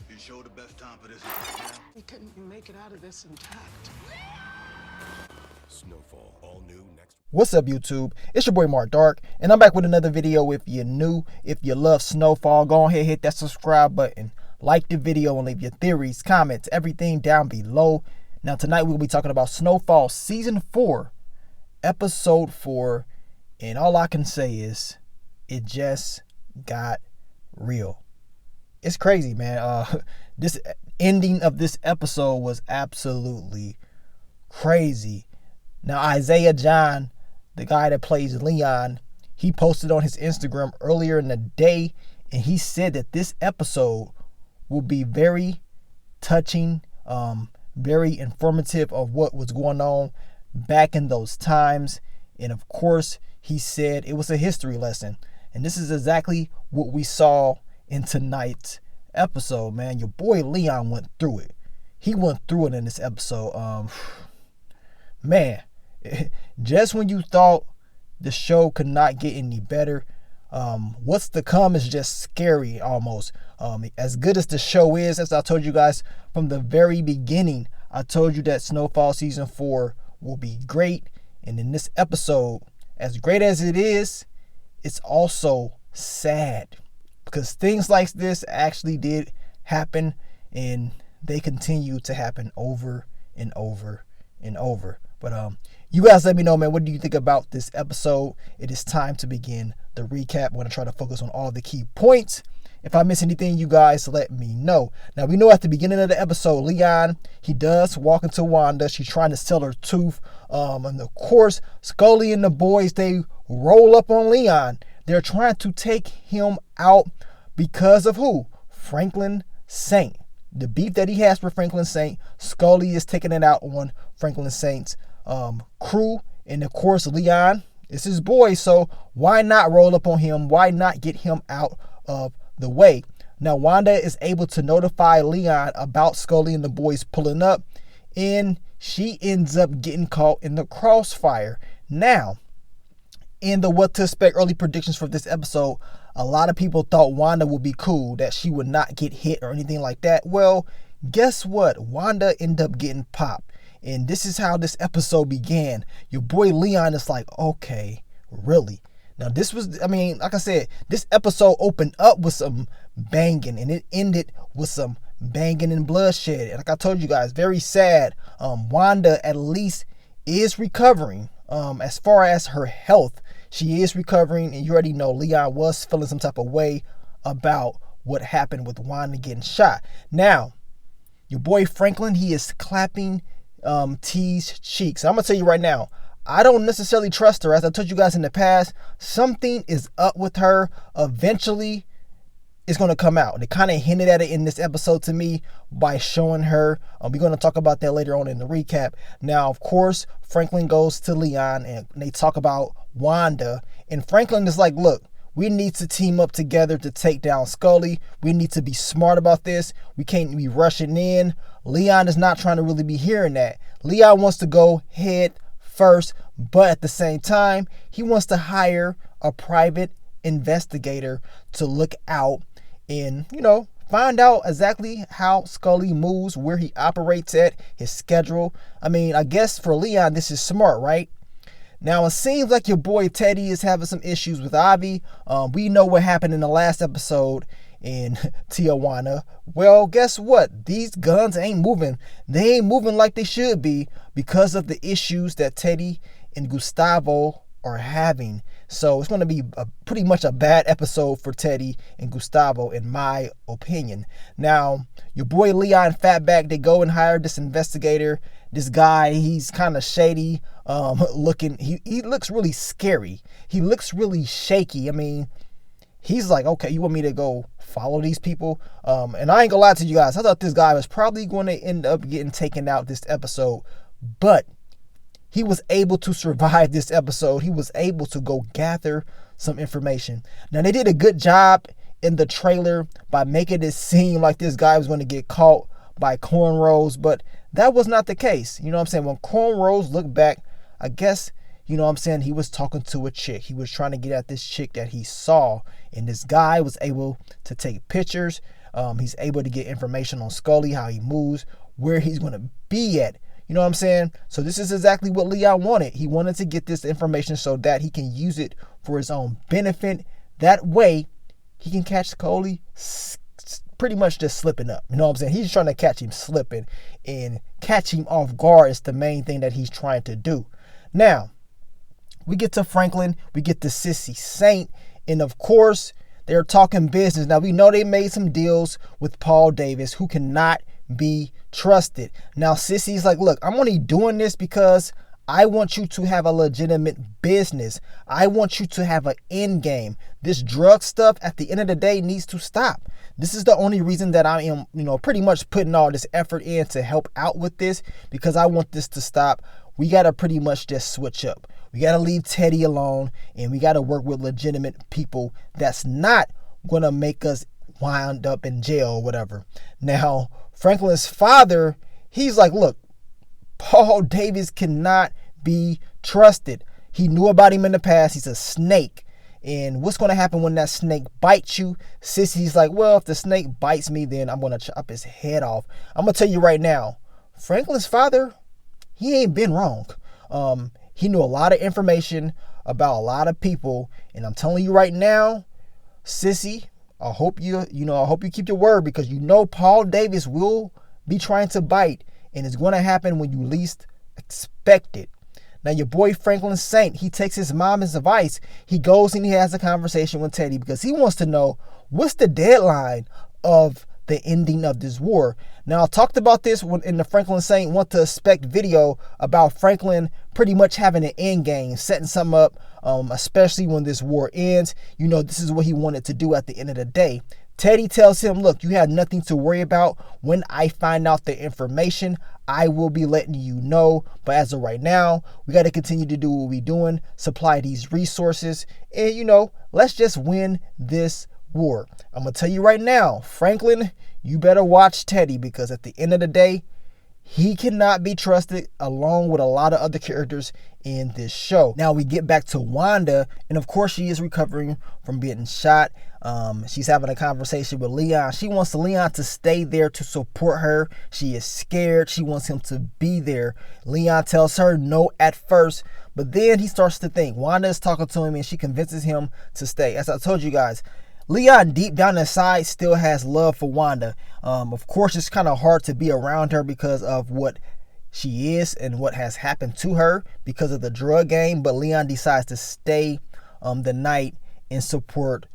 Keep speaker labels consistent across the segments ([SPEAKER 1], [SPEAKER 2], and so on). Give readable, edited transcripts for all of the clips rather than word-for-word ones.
[SPEAKER 1] You sure the best time for this is right now?
[SPEAKER 2] We couldn't make it out of this intact.
[SPEAKER 3] Snowfall, all new next.
[SPEAKER 4] What's up, YouTube? It's your boy Mark Dark, and I'm back with another video. If you're new, if you love Snowfall, go ahead, hit that subscribe button, like the video, and leave your theories, comments, everything down below. Now, tonight we'll be talking about Snowfall Season 4, Episode 4, and all I can say is, it just got real. It's crazy, man. This ending of this episode was absolutely crazy. Now, Isaiah John, the guy that plays Leon, he posted on his Instagram earlier in the day, and he said that this episode will be very touching, very informative of what was going on back in those times. And of course, he said it was a history lesson. And this is exactly what we saw in tonight's episode, man. Your boy Leon went through it. He went through it in this episode. Man, just when you thought the show could not get any better, what's to come is just scary almost. As good as the show is, as I told you guys from the very beginning, I told you that Snowfall Season 4 will be great. And in this episode, as great as it is, it's also sad. Because things like this actually did happen, and they continue to happen over and over and over. But you guys let me know, man, what do you think about this episode? It is time to begin the recap. I'm going to try to focus on all the key points. If I miss anything, you guys let me know. Now, we know at the beginning of the episode, Leon, he does walk into Wanda. She's trying to sell her tooth. And of course, Scully and the boys, they roll up on Leon. They're trying to take him out because of who? Franklin Saint. The beef that he has for Franklin Saint, Scully is taking it out on Franklin Saint's crew. And of course, Leon is his boy, so why not roll up on him? Why not get him out of the way? Now, Wanda is able to notify Leon about Scully and the boys pulling up, and she ends up getting caught in the crossfire. Now, in the what to expect early predictions for this episode, a lot of people thought Wanda would be cool, that she would not get hit or anything like that. Well, guess what? Wanda ended up getting popped. And this is how this episode began. Your boy Leon is like, okay, really? Now, this was, like I said, this episode opened up with some banging, and it ended with some banging and bloodshed. And like I told you guys, very sad. Wanda at least is recovering. As far as her health, she is recovering, and you already know Leon was feeling some type of way about what happened with Wanda getting shot. Now, your boy Franklin, he is clapping T's cheeks. I'm gonna tell you right now, I don't necessarily trust her. As I told you guys in the past, something is up with her. Eventually, it's going to come out. They kind of hinted at it in this episode to me by showing her. We're going to talk about that later on in the recap. Now, of course, Franklin goes to Leon and they talk about Wanda. And Franklin is like, look, we need to team up together to take down Scully. We need to be smart about this. We can't be rushing in. Leon is not trying to really be hearing that. Leon wants to go head first, but at the same time, he wants to hire a private investigator to look out and, find out exactly how Scully moves, where he operates at, his schedule. I guess for Leon, this is smart, right? Now, it seems like your boy Teddy is having some issues with Ivy. We know what happened in the last episode in Tijuana. Well, guess what? These guns ain't moving. They ain't moving like they should be because of the issues that Teddy and Gustavo are having. So it's going to be pretty much a bad episode for Teddy and Gustavo, in my opinion. Now, your boy Leon Fatback, they go and hire this investigator. This guy, he's kind of shady looking. He looks really scary. He looks really shaky. He's like, okay, you want me to go follow these people? And I ain't gonna lie to you guys. I thought this guy was probably going to end up getting taken out this episode. But he was able to survive this episode. He was able to go gather some information. Now, they did a good job in the trailer by making it seem like this guy was going to get caught by cornrows. But that was not the case. You know what I'm saying? When cornrows look back, I guess you know what I'm saying, he was talking to a chick. He was trying to get at this chick that he saw. And this guy was able to take pictures. He's able to get information on Scully, how he moves, where he's going to be at. You know what I'm saying? So this is exactly what Leon wanted. He wanted to get this information so that he can use it for his own benefit. That way, he can catch Scully pretty much just slipping up. You know what I'm saying? He's trying to catch him slipping, and catch him off guard is the main thing that he's trying to do. Now, we get to Franklin. We get to Sissy Saint. And of course, they're talking business. Now, we know they made some deals with Paul Davis, who cannot be trusted. Now, Sissy's like, look, I'm only doing this because I want you to have a legitimate business. I want you to have an end game. This drug stuff at the end of the day needs to stop. This is the only reason that I am, pretty much putting all this effort in to help out with this, because I want this to stop. We got to pretty much just switch up. We got to leave Teddy alone, and we got to work with legitimate people that's not going to make us wind up in jail or whatever. Now, Franklin's father, he's like, look, Paul Davis cannot be trusted. He knew about him in the past. He's a snake. And what's going to happen when that snake bites you? Sissy's like, well, if the snake bites me, then I'm going to chop his head off. I'm going to tell you right now, Franklin's father, he ain't been wrong. He knew a lot of information about a lot of people. And I'm telling you right now, Sissy, I hope you keep your word, because Paul Davis will be trying to bite, and it's going to happen when you least expect it. Now, your boy Franklin Saint, he takes his mom's advice. He goes and he has a conversation with Teddy because he wants to know what's the deadline of the ending of this war. Now, I talked about this in the Franklin Saint Want to Expect video about Franklin pretty much having an end game, setting something up, especially when this war ends. This is what he wanted to do at the end of the day. Teddy tells him, look, you have nothing to worry about. When I find out the information, I will be letting you know. But as of right now, we got to continue to do what we're doing, supply these resources, and, let's just win this war. I'm going to tell you right now, Franklin, you better watch Teddy, because at the end of the day, he cannot be trusted, along with a lot of other characters in this show. Now we get back to Wanda, and of course she is recovering from being shot. She's having a conversation with Leon. She wants Leon to stay there to support her. She is scared. She wants him to be there. Leon tells her no at first, but then he starts to think. Wanda is talking to him, and she convinces him to stay. As I told you guys, Leon deep down inside still has love for Wanda. Of course, it's kind of hard to be around her because of what she is and what has happened to her because of the drug game. But Leon decides to stay the night and support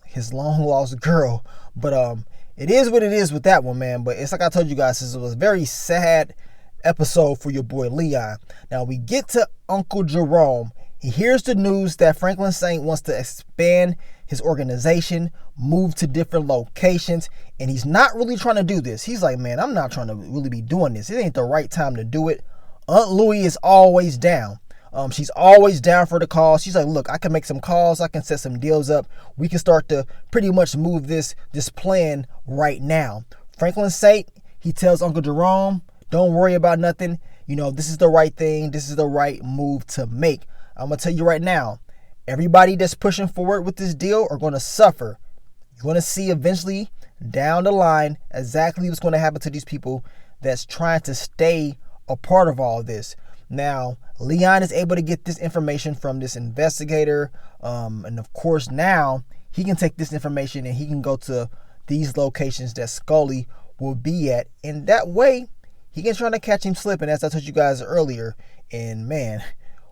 [SPEAKER 4] his long lost girl. But it is what it is with that one, man. But it's like I told you guys, it was a very sad episode for your boy Leon. Now we get to Uncle Jerome. He hears the news that Franklin Saint wants to expand his organization, move to different locations, and he's not really trying to do this. He's like, man, I'm not trying to really be doing this. It ain't the right time to do it. Aunt Louie is always down. She's always down for the cause. She's like, look, I can make some calls. I can set some deals up. We can start to pretty much move this plan right now. Franklin Saint, he tells Uncle Jerome, don't worry about nothing. This is the right thing. This is the right move to make. I'm going to tell you right now, everybody that's pushing forward with this deal are going to suffer. You're going to see eventually down the line exactly what's going to happen to these people that's trying to stay a part of all this. Now, Leon is able to get this information from this investigator. And of course, now he can take this information and he can go to these locations that Scully will be at. And that way, he can try to catch him slipping, as I told you guys earlier. And man,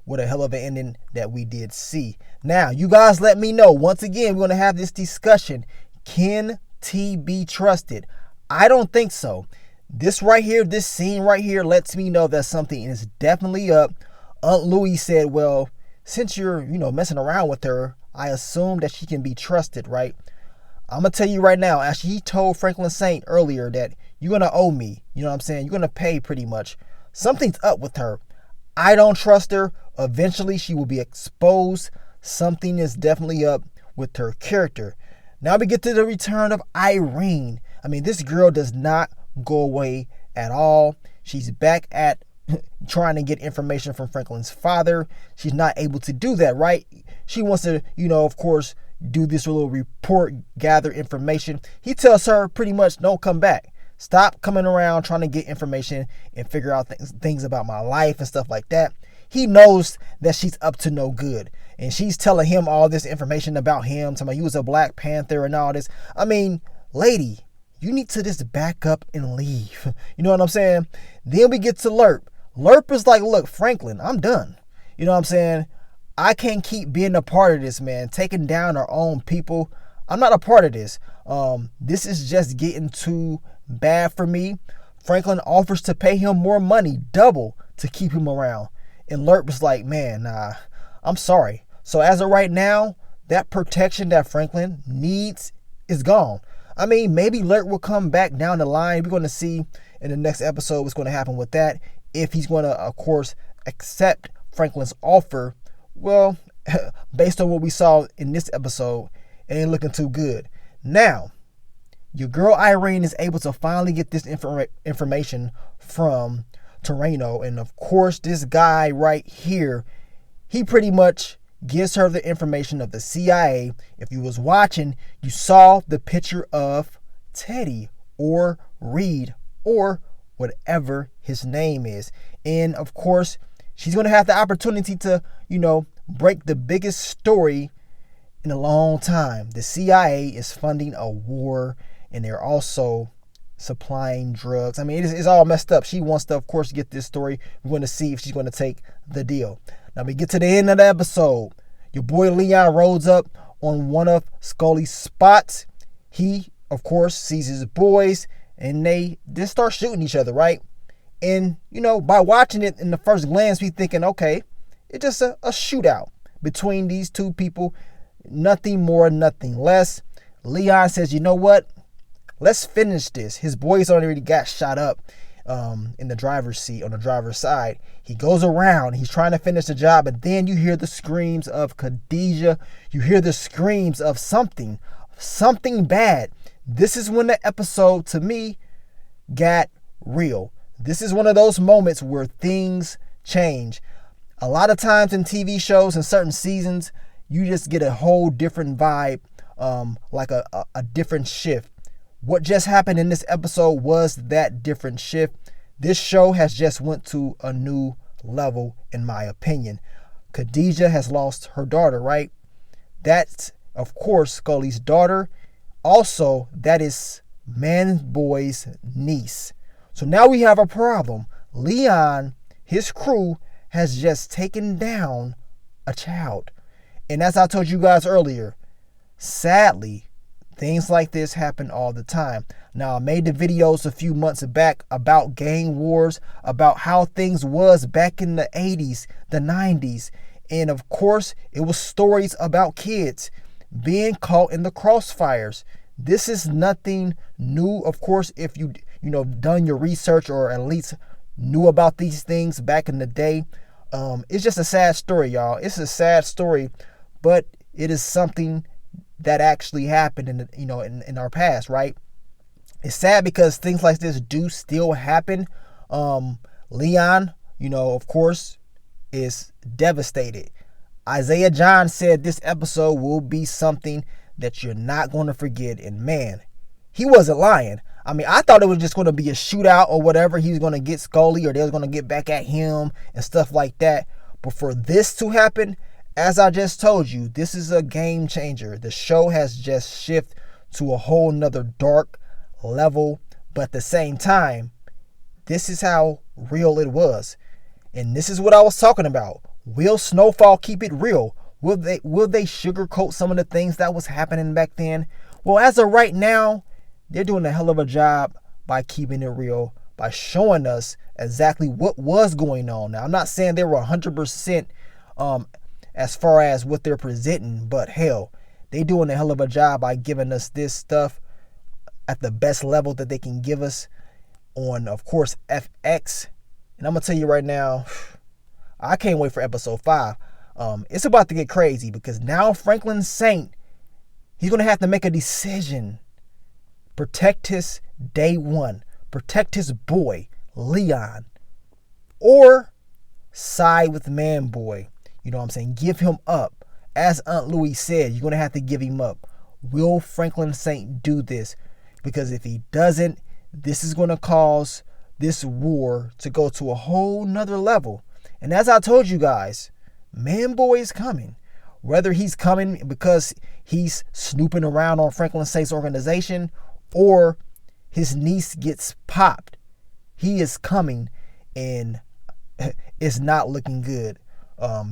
[SPEAKER 4] what a hell of an ending that we did see. Now, you guys let me know. Once again, we're going to have this discussion. Can T be trusted? I don't think so. This right here, this scene right here lets me know that something is definitely up. Aunt Louie said, well, since you're, messing around with her, I assume that she can be trusted, right? I'm going to tell you right now, as she told Franklin Saint earlier that you're going to owe me. You know what I'm saying? You're going to pay pretty much. Something's up with her. I don't trust her. Eventually, she will be exposed. Something is definitely up with her character. Now we get to the return of Irene. I mean, this girl does not go away at all. She's back at trying to get information from Franklin's father. She's not able to do that, right? She wants to, of course, do this little report, gather information. He tells her pretty much, don't come back. Stop coming around trying to get information and figure out things about my life and stuff like that. He knows that she's up to no good. And she's telling him all this information about him, telling him he was a Black Panther and all this. I mean, lady, you need to just back up and leave. You know what I'm saying? Then we get to Lerp. Lerp is like, look, Franklin, I'm done. You know what I'm saying? I can't keep being a part of this, man. Taking down our own people. I'm not a part of this. This is just getting too bad for me. Franklin offers to pay him more money, double, to keep him around. And Lerp is like, man, nah, I'm sorry. So as of right now, that protection that Franklin needs is gone. I mean, maybe Lerp will come back down the line. We're going to see in the next episode what's going to happen with that. If he's going to, of course, accept Franklin's offer. Well, based on what we saw in this episode, it ain't looking too good. Now, your girl Irene is able to finally get this information from Torino. And of course, this guy right here, he pretty much gives her the information of the CIA. If you was watching, you saw the picture of Teddy or Reed or whatever his name is. And of course, she's going to have the opportunity to, break the biggest story in a long time. The CIA is funding a war, and they're also supplying drugs. I mean, it's all messed up. She wants to, of course, get this story. We're going to see if she's going to take the deal. Now we get to the end of the episode. Your boy Leon rolls up on one of Scully's spots. He, of course, sees his boys, and they just start shooting each other, right? And, by watching it in the first glance, we thinking, okay, it's just a shootout between these two people. Nothing more, nothing less. Leon says, you know what? Let's finish this. His boys already got shot up in the driver's seat, on the driver's side. He goes around. He's trying to finish the job. And then you hear the screams of Khadijah. You hear the screams of something bad. This is when the episode, to me, got real. This is one of those moments where things change. A lot of times in TV shows and certain seasons, you just get a whole different vibe, like a different shift. What just happened in this episode was that different shift. This show has just went to a new level, in my opinion. Khadijah has lost her daughter, right? That's, of course, Scully's daughter. Also, that is Man-Boy's niece. So now we have a problem. Leon, his crew, has just taken down a child. And as I told you guys earlier, sadly, things like this happen all the time. Now, I made the videos a few months back about gang wars, about how things was back in the 80s, the 90s. And of course, it was stories about kids being caught in the crossfires. This is nothing new. Of course, if you done your research or at least knew about these things back in the day, it's just a sad story, y'all. It's a sad story, but it is something that actually happened in our past, right? It's sad because things like this do still happen. Leon, of course, is devastated. Isaiah John said this episode will be something that you're not going to forget. And man, he wasn't lying. I mean, I thought it was just going to be a shootout or whatever. He was going to get Scully or they was going to get back at him and stuff like that. But for this to happen, as I just told you, this is a game changer. The show has just shifted to a whole nother dark level. But at the same time, this is how real it was. And this is what I was talking about. Will Snowfall keep it real? Will they sugarcoat some of the things that was happening back then? Well, as of right now, they're doing a hell of a job by keeping it real, by showing us exactly what was going on. Now, I'm not saying they were 100% as far as what they're presenting, but hell, they doing a hell of a job by giving us this stuff at the best level that they can give us on, of course, FX. And I'm going to tell you right now, I can't wait for episode 5. It's about to get crazy because now Franklin Saint, he's going to have to make a decision. Protect his day one. Protect his boy, Leon. or side with Man Boy. You know what I'm saying? Give him up. As Aunt Louie said, you're going to have to give him up. Will Franklin Saint do this? Because if he doesn't, this is going to cause this war to go to a whole nother level. And as I told you guys, Man Boy is coming. Whether he's coming because he's snooping around on Franklin Saint's organization or his niece gets popped, he is coming, and it's not looking good.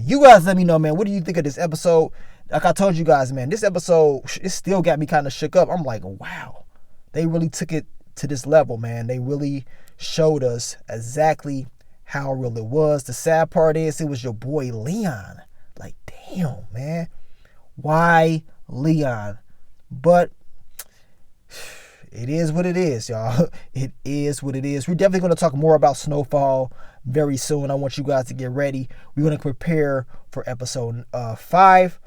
[SPEAKER 4] You guys let me know, man. What do you think of this episode? Like I told you guys, man, this episode, it still got me kind of shook up. I'm like, wow, they really took it to this level, man. They really showed us exactly how real it was. The sad part is it was your boy Leon. Like, damn, man. Why Leon? But it is what it is, y'all. It is what it is. We're definitely going to talk more about Snowfall very soon. I want you guys to get ready. We're going to prepare for episode 5.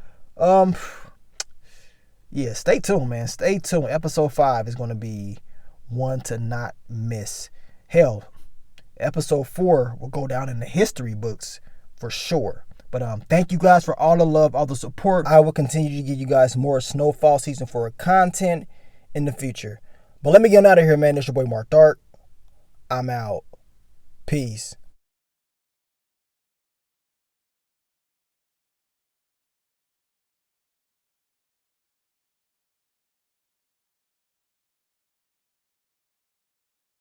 [SPEAKER 4] Yeah, stay tuned, man. Stay tuned. Episode 5 is going to be one to not miss. Hell, episode 4 will go down in the history books for sure. But thank you guys for all the love, all the support. I will continue to give you guys more Snowfall season 4 content in the future. But let me get out of here, man. It's your boy Mark Dark. I'm out. Peace.